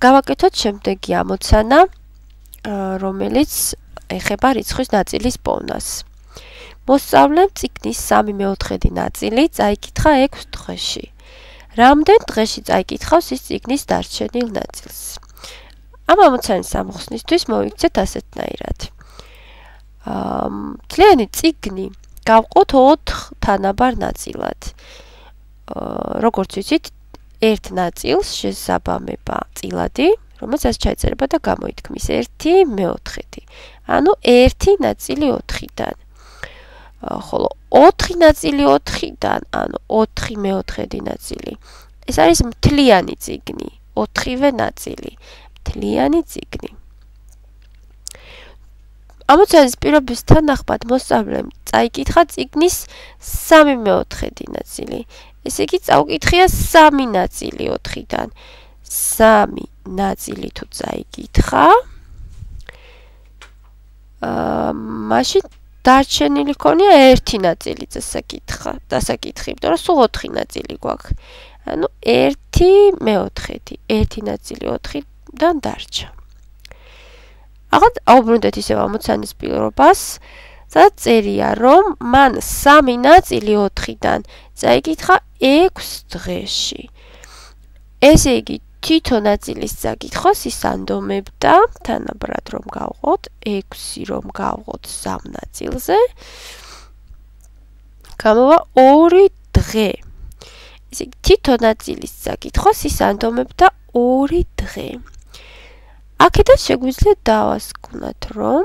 გავაკეთოთ შემდეგი ამოცანა, რომელიც ეხება რიცხვის ნაწილის პოვნას. მოსწავლემ წიგნის 3/4 ნაწილი წაიკითხა 6 დღეში. რამდენ დღეში წაიკითხავს ის წიგნის დარჩენილ ნაწილს? ამ ამოცანის ამოხსნისთვის მოვიქცეთ ასეთნაირად. მთლიანი წიგნი გავყოთ 4 თანაბარ ნაწილად. როგორც ვიცით, ერთ ნაწილს შესაბამება წილადი, რომელსაც ჩაიწერება და გამოითქმის 1/4. ანუ 1 ნაწილი 4-დან. ხოლო 4 ნაწილი 4-დან, ანუ 4/4 ნაწილი. ეს არის მთლიანი წიგნი, 4-ვე ნაწილი, მთლიანი წიგნი. ამოცანის პირობის თანახმად მოსწავლემ წაიკითხა წიგნის 3/4 ნაწილი. ესე იგი წაუკითხია 3 ნაწილი 4-დან. 3 ნაწილი თუ წაიკითხა, მაშინ დარჩენილი ქონია 1 ნაწილი დასაკითხი, იმიტომ რომ სულ 4 ნაწილი გვაქვს. ანუ 1/4, 1 ნაწილი 4-დან დარჩა. ახლა აუბრუნდეთ ისევ ამოცანის პირობას, სადაც წერია, რომ მან 3 ნაწილი 4-დან წაიკითხა 6 დღეში. ესე იგი, თითო ნაწილის წაკითხოს ის ანდომებდა, თანაბრად რომ გავყოთ, 6 რომ გავყოთ 3 ნაწილზე, გამოვა 2 დღე. ესე იგი, თითო ნაწილის წაკითხოს ის ანდომებდა 2 დღე. აქედან შეგვიძლია დავასკვნათ, რომ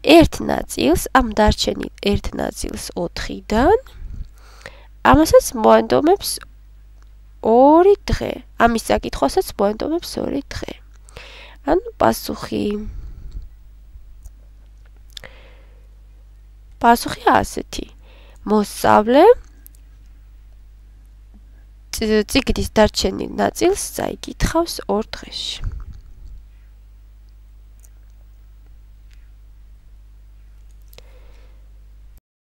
ერთ ნაწილს, ამ დარჩენილ ერთ ნაწილს 4-დან, ამასაც მოანდომებს 2 დღე. ამის წაკითხვასაც მოანდომებს 2 დღე. ანუ პასუხი ასეთი. მოსწავლემ წიგნის დარჩენილ ნაწილს წაიკითხავს 2 დღეში.